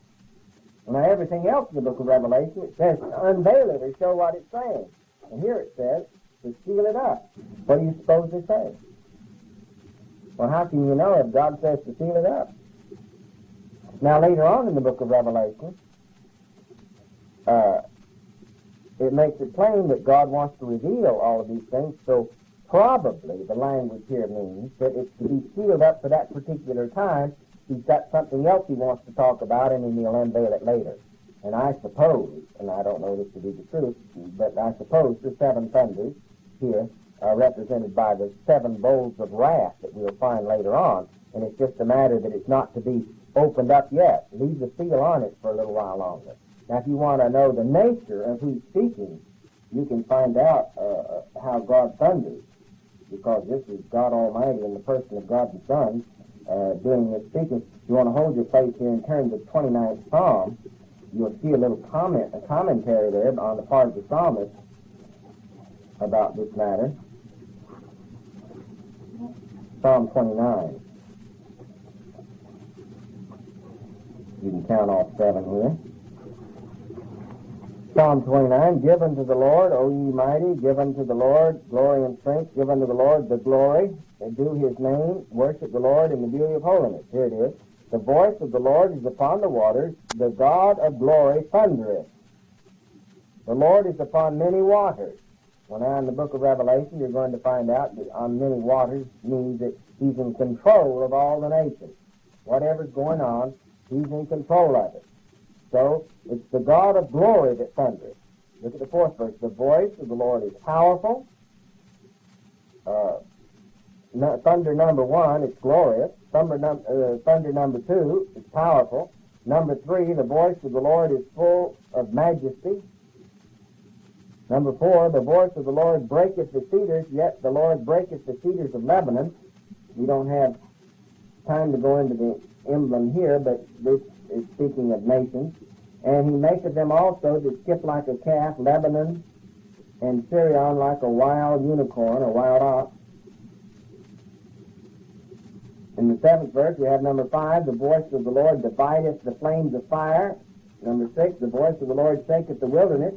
S1: And now everything else in the book of Revelation, it says to unveil it or show what it's saying. And here it says to seal it up. What do you suppose they say? Well, how can you know if God says to seal it up? Now later on in the book of Revelation, it makes it plain that God wants to reveal all of these things, so probably the language here means that it's to be sealed up for that particular time. He's got something else he wants to talk about, and he'll unveil it later. And I suppose, and I don't know this to be the truth, but I suppose the 7 thunders here are represented by the 7 bowls of wrath that we'll find later on, and it's just a matter that it's not to be opened up yet. Leave the seal on it for a little while longer. Now, if you want to know the nature of who's speaking, you can find out how God thunders, because this is God Almighty in the person of God the Son doing this speaking. If you want to hold your place here and turn to the 29th Psalm, you'll see a little commentary there on the part of the psalmist about this matter. Psalm 29. You can count off 7 here. Psalm 29, give unto the Lord, O ye mighty, give unto the Lord glory and strength, give unto the Lord the glory, and do his name, worship the Lord in the beauty of holiness. Here it is. The voice of the Lord is upon the waters, the God of glory thundereth. The Lord is upon many waters. Well, now in the book of Revelation, you're going to find out that on many waters means that He's in control of all the nations. Whatever's going on, He's in control of it. So it's the God of glory that thunders. Look at the 4th verse. The voice of the Lord is powerful. Thunder number 1, it's glorious. Thunder number 2, it's powerful. Number 3, the voice of the Lord is full of majesty. Number 4, the voice of the Lord breaketh the cedars, yet the Lord breaketh the cedars of Lebanon. We don't have time to go into the emblem here, but this is speaking of nations. And He maketh them also to skip like a calf, Lebanon and Syrian like a wild unicorn, or wild ox. In the 7th verse, we have number 5, the voice of the Lord divideth the flames of fire. Number 6, the voice of the Lord shaketh the wilderness,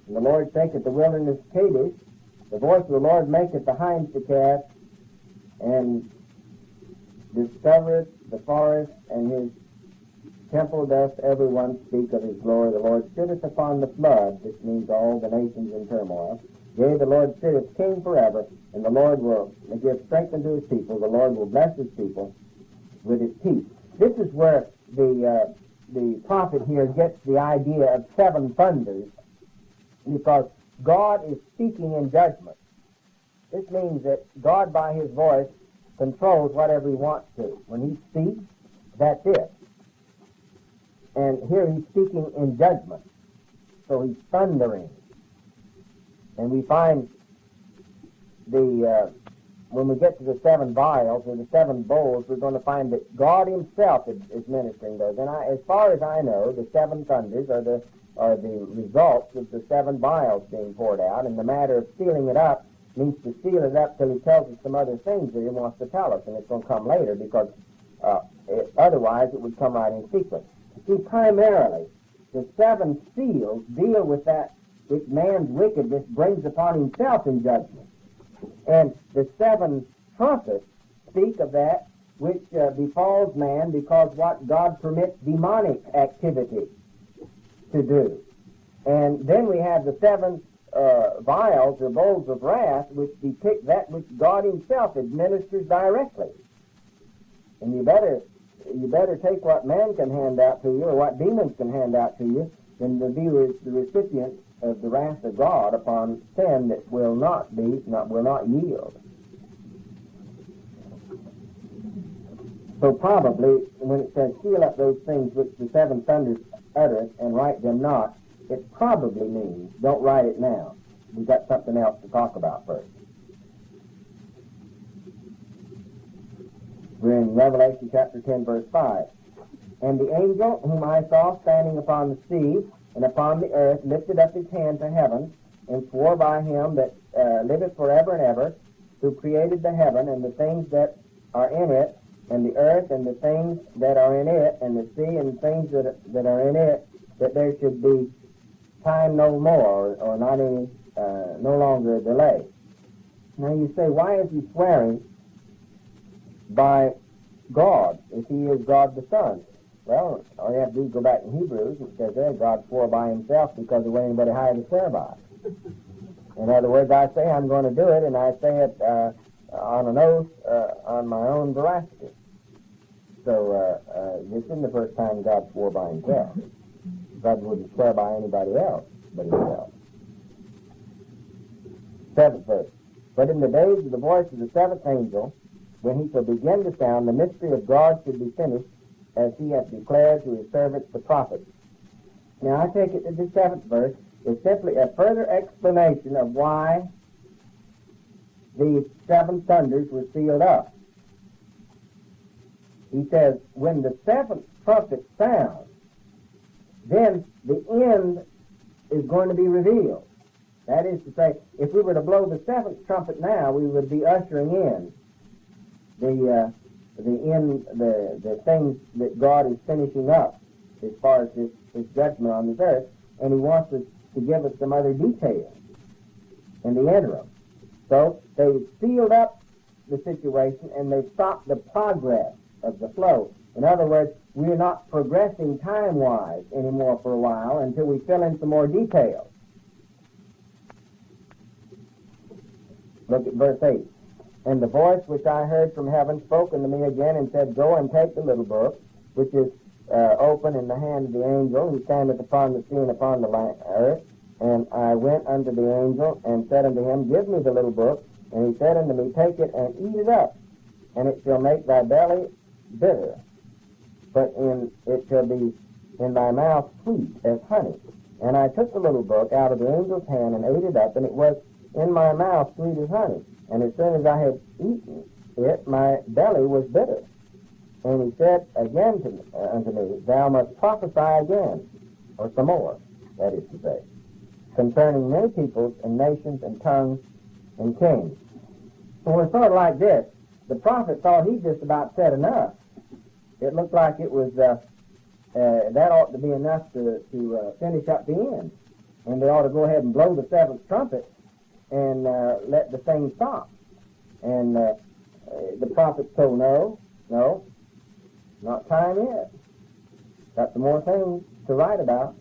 S1: and the Lord shaketh the wilderness Kadesh. The voice of the Lord maketh the hinds to cast, and discovereth the forest, and His temple doth everyone speak of His glory. The Lord sitteth upon the flood, which means all the nations in turmoil. Yea, the Lord sitteth king forever, and the Lord will give strength unto His people. The Lord will bless His people with His peace. This is where the prophet here gets the idea of 7 thunders, because God is speaking in judgment. This means that God, by His voice, controls whatever He wants to. When He speaks, that's it. And here He's speaking in judgment. So He's thundering. And we find when we get to the 7 vials, or the 7 bowls, we're going to find that God Himself is ministering those. And as far as I know, the 7 thunders are the results of the 7 vials being poured out. And the matter of sealing it up means to seal it up till He tells us some other things that He wants to tell us. And it's going to come later, because otherwise it would come right in sequence. See, primarily, the 7 seals deal with that which man's wickedness brings upon himself in judgment. And the 7 trumpets speak of that which befalls man because what God permits demonic activity to do. And then we have the 7 vials or bowls of wrath, which depict that which God Himself administers directly. And you better take what man can hand out to you, or what demons can hand out to you, than to be the recipient of the wrath of God upon sin that will not yield. So probably, when it says, seal up those things which the 7 thunders uttereth, and write them not, it probably means, don't write it now. We've got something else to talk about first. We're in Revelation chapter 10, verse 5. And the angel whom I saw standing upon the sea and upon the earth lifted up his hand to heaven, and swore by Him that liveth forever and ever, who created the heaven and the things that are in it, and the earth and the things that are in it, and the sea and things that are in it, that there should be time no more, or not any, no longer a delay. Now you say, why is he swearing by God if He is God the Son? Well, all you have to do is go back in Hebrews, and it says there, God swore by Himself because there wasn't anybody higher to swear by. In other words, I say I'm going to do it, and I say it on an oath on my own veracity. So this isn't the first time God swore by Himself. God wouldn't swear by anybody else but Himself. 7th verse. But in the days of the voice of the 7th angel, when he shall begin to sound, the mystery of God should be finished, as He hath declared to His servants the prophets. Now I take it that the 7th verse is simply a further explanation of why these 7 thunders were sealed up. He says, when the 7th trumpet sounds, then the end is going to be revealed. That is to say, if we were to blow the 7th trumpet now, we would be ushering in the things that God is finishing up as far as His judgment on this earth, and He wants us to give us some other details in the interim. So they sealed up the situation, and they stopped the progress of the flow. In other words, we're not progressing time-wise anymore for a while until we fill in some more details. Look at verse 8. And the voice which I heard from heaven spoke unto me again and said, Go and take the little book, which is open in the hand of the angel who standeth upon the sea and upon the earth. And I went unto the angel and said unto him, Give me the little book. And he said unto me, Take it and eat it up, and it shall make thy belly bitter, but it shall be in thy mouth sweet as honey. And I took the little book out of the angel's hand and ate it up, and it was in my mouth sweet as honey. And as soon as I had eaten it, my belly was bitter. And he said again unto me, Thou must prophesy again, or some more, that is to say, concerning many peoples and nations and tongues and kings. So it's sort of like this. The prophet thought he just about said enough. It looked like it was, that ought to be enough to finish up the end. And they ought to go ahead and blow the seventh trumpet and let the thing stop. And the prophet told, No, not time yet. Got some more things to write about.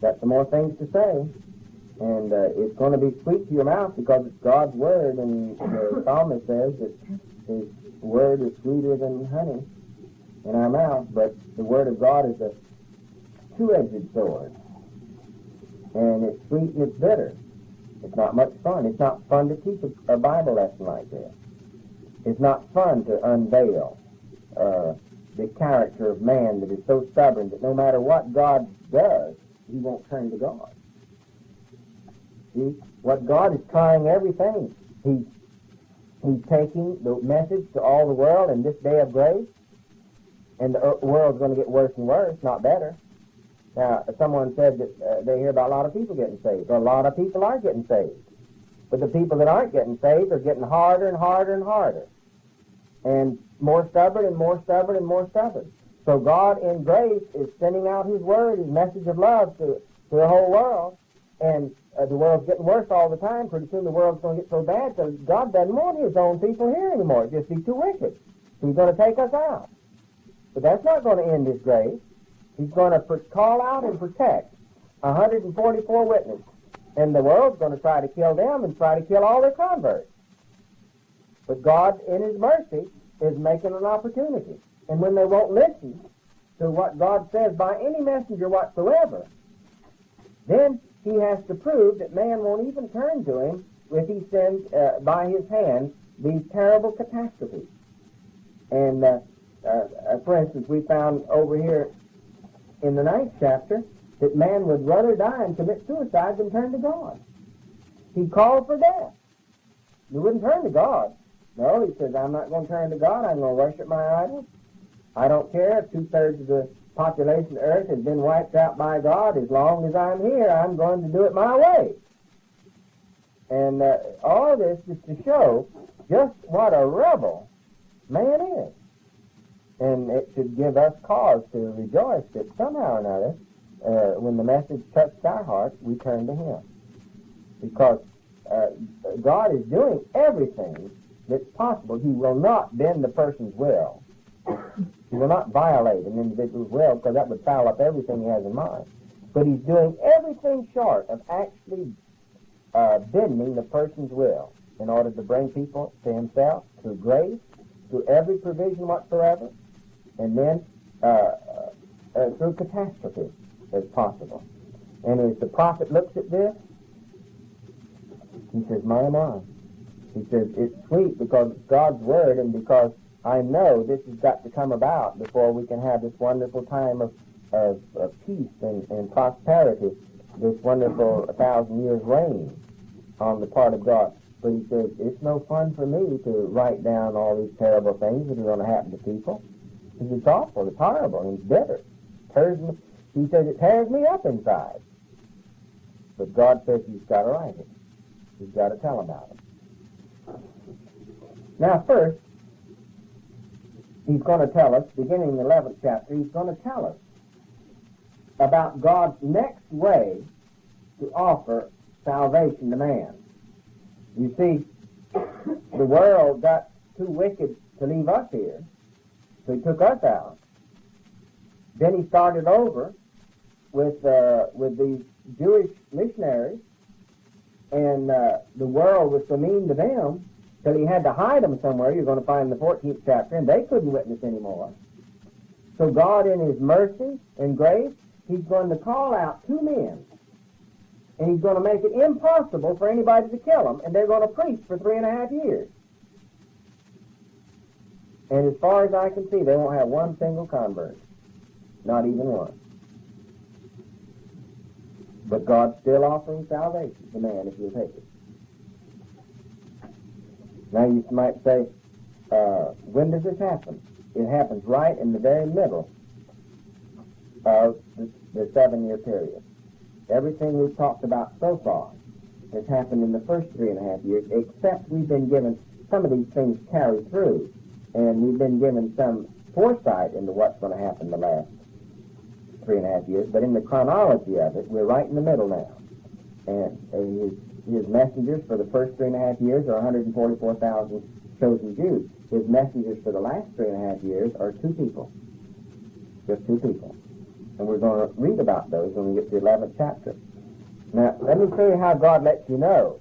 S1: Got some more things to say. And it's going to be sweet to your mouth because it's God's word. And the psalmist says that his word is sweeter than honey in our mouth. But the word of God is a two-edged sword. And it's sweet and it's bitter. It's not much fun. It's not fun to teach a Bible lesson like this. It's not fun to unveil the character of man that is so stubborn that no matter what God does, he won't turn to God. See, what God is trying everything. He's taking the message to all the world in this day of grace, and the world's going to get worse and worse, not better. Now, someone said that they hear about a lot of people getting saved. Well, a lot of people are getting saved. But the people that aren't getting saved are getting harder and harder and harder. And more stubborn and more stubborn and more stubborn. So God in grace is sending out his word, his message of love to the whole world. And the world's getting worse all the time. Pretty soon the world's going to get so bad because God doesn't want his own people here anymore. It'd just be too wicked. So he's going to take us out. But that's not going to end his grace. He's going to call out and protect 144 witnesses. And the world's going to try to kill them and try to kill all their converts. But God, in his mercy, is making an opportunity. And when they won't listen to what God says by any messenger whatsoever, then he has to prove that man won't even turn to him if he sends by his hand these terrible catastrophes. And, for instance, we found over here in the 9th chapter that man would rather die and commit suicide than turn to God. He called for death. He wouldn't turn to God. No, he says, I'm not going to turn to God. I'm going to worship my idols. I don't care if 2/3 of the population of the earth has been wiped out by God. As long as I'm here, I'm going to do it my way. And all this is to show just what a rebel man is. And it should give us cause to rejoice that somehow or another, when the message touched our hearts, we turn to him. Because God is doing everything that's possible. He will not bend the person's will. He will not violate an individual's will because that would foul up everything he has in mind. But he's doing everything short of actually bending the person's will in order to bring people to himself through grace, through every provision whatsoever, and then through catastrophe as possible. And as the prophet looks at this, he says, my. He says, it's sweet because it's God's word and because I know this has got to come about before we can have this wonderful time of peace and prosperity, this wonderful 1,000 years reign on the part of God. But he says, it's no fun for me to write down all these terrible things that are going to happen to people. He says, it's awful, it's horrible, and it's bitter. He says, it tears me up inside. But God says he's got to write it. He's got to tell about it. Now, first, he's going to tell us, beginning in the 11th chapter, he's going to tell us about God's next way to offer salvation to man. You see, the world got too wicked to leave us here, so he took us out. Then he started over with these Jewish missionaries, and the world was so mean to them till he had to hide them somewhere. You're going to find in the 14th chapter, and they couldn't witness anymore. So God, in his mercy and grace, he's going to call out two men, and he's going to make it impossible for anybody to kill them, and they're going to preach for 3.5 years. And as far as I can see, they won't have one single convert. Not even one. But God's still offering salvation to man if you'll take it. Now you might say, when does this happen? It happens right in the very middle of the 7-year period. Everything we've talked about so far has happened in the first 3.5 years, except we've been given some of these things carry through, and we've been given some foresight into what's going to happen the last 3.5 years. But in the chronology of it, we're right in the middle now. And his messengers for the first 3.5 years are 144,000 chosen Jews. His messengers for the last 3.5 years are 2 people. Just 2 people. And we're going to read about those when we get to the 11th chapter. Now, let me show you how God lets you know.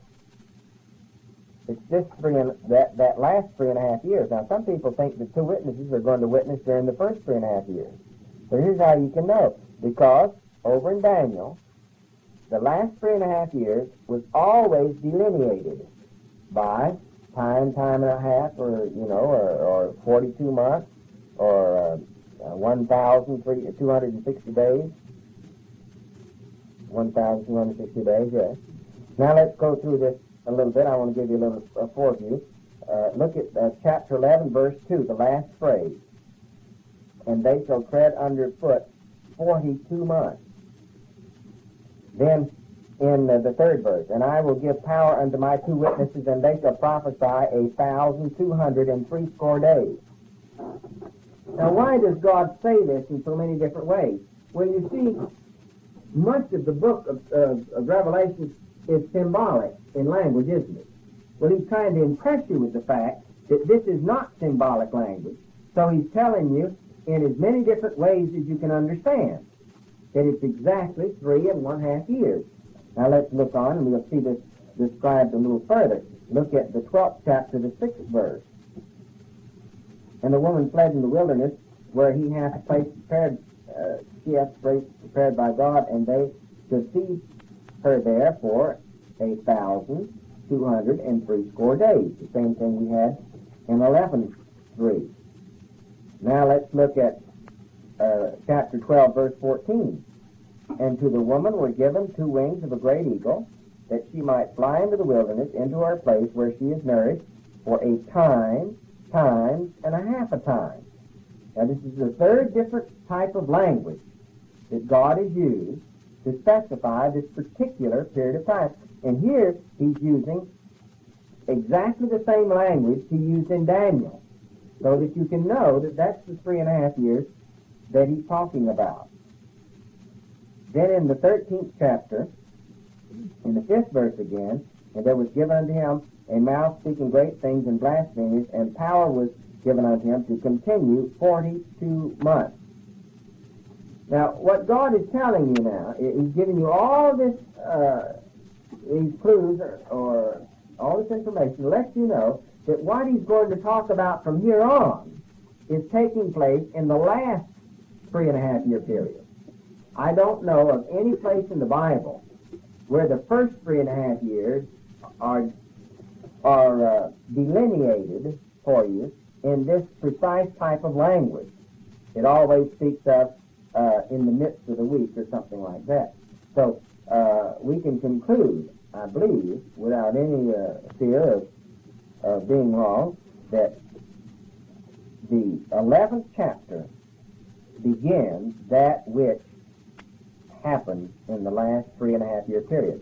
S1: It's this that last 3.5 years. Now, some people think the 2 witnesses are going to witness during the first 3.5 years. So here's how you can know. Because over in Daniel, the last 3.5 years was always delineated by time and a half, or 42 months, or 1,260 days. 1,260 days, yes. Now let's go through this a little bit. I want to give you a little foreview. Look at chapter 11, verse 2, the last phrase. And they shall tread underfoot 42 months. Then in the 3rd verse, and I will give power unto my 2 witnesses, and they shall prophesy 1,260 days. Now, why does God say this in so many different ways? Well, you see, much of the book of Revelation is symbolic in language, isn't it? Well, he's trying to impress you with the fact that this is not symbolic language. So he's telling you in as many different ways as you can understand that it's exactly 3.5 years. Now let's look on and we'll see this described a little further. Look at the 12th chapter, the 6th verse. And the woman fled in the wilderness where he hath placed prepared, she hath placed prepared by God, and they should see her there for 1,260 days. The same thing we had in 11:3. Now let's look at chapter 12, verse 14. And to the woman were given 2 wings of a great eagle, that she might fly into the wilderness, into her place where she is nourished, for a time, times, and a half a time. Now this is the 3rd different type of language that God has used to specify this particular period of time. And here he's using exactly the same language he used in Daniel, so that you can know that that's the 3.5 years that he's talking about. Then in the 13th chapter, in the 5th verse again, and there was given unto him a mouth speaking great things and blasphemies, and power was given unto him to continue 42 months. Now, what God is telling you now, he's giving you all this, these clues or all this information, lets you know that what he's going to talk about from here on is taking place in the last 3.5 year period. I don't know of any place in the Bible where the first 3.5 years are delineated for you in this precise type of language. It always speaks of in the midst of the week or something like that. So we can conclude, I believe, without any fear of being wrong, that the 11th chapter begins that which happened in the last 3.5 year period.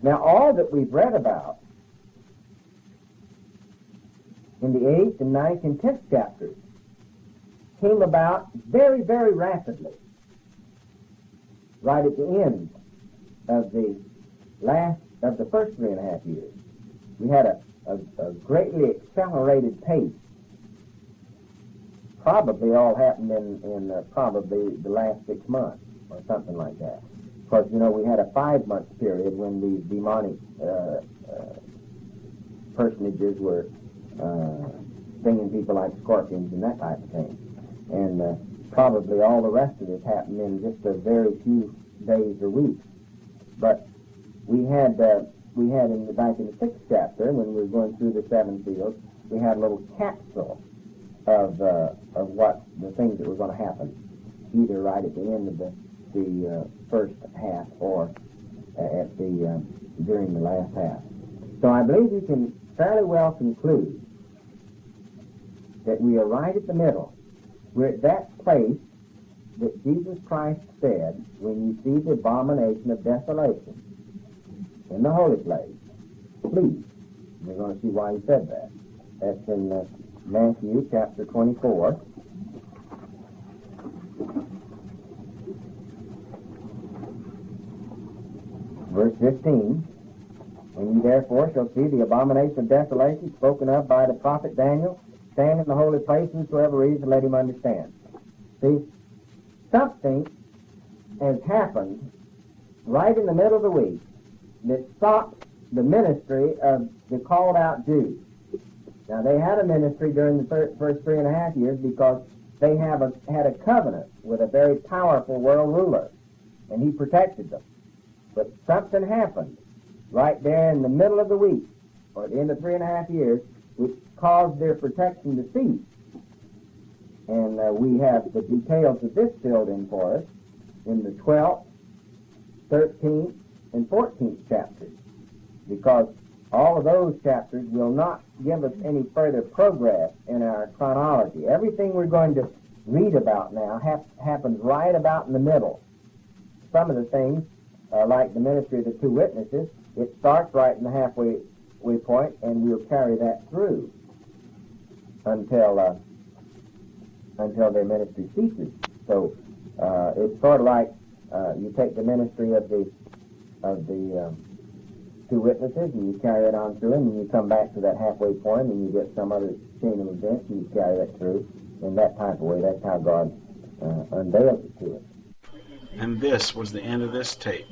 S1: Now, all that we've read about in the 8th and 9th and 10th chapters came about very, very rapidly, right at the end of the first 3.5 years. We had a greatly accelerated pace. Probably all happened in probably the last 6 months or something like that. Of course, we had a 5-month period when the demonic personages were stinging people like scorpions and that type of thing. And probably all the rest of this happened in just a very few days or weeks. But we had in back in the 6th chapter, when we were going through the 7 seals, we had a little capsule of what the things that were going to happen, either right at the end of the first half or at the during the last half. So I believe you can fairly well conclude that we are right at the middle. We're at that place that Jesus Christ said, when you see the abomination of desolation in the holy place, flee. We're going to see why he said that. That's in Matthew chapter 24. Verse 15. When you therefore shall see the abomination of desolation spoken of by the prophet Daniel, stand in the holy place, whosoever reads, let him understand. See, something has happened right in the middle of the week that stopped the ministry of the called out Jews. Now, they had a ministry during the first 3.5 years because they had a covenant with a very powerful world ruler, and he protected them. But something happened right there in the middle of the week, or at the end of 3.5 years, which caused their protection to cease. And we have the details of this filled in for us in the 12th, 13th, and 14th chapters, because all of those chapters will not give us any further progress in our chronology. Everything we're going to read about now happens right about in the middle. Some of the things, like the ministry of the 2 witnesses, it starts right in the halfway point, and we'll carry that through until their ministry ceases. So it's sort of like you take the ministry of the 2 witnesses and you carry it on through, and then you come back to that halfway point and you get some other chain of events and you carry that through in that type of way. That's how God unveils it to us.
S2: And this was the end of this tape.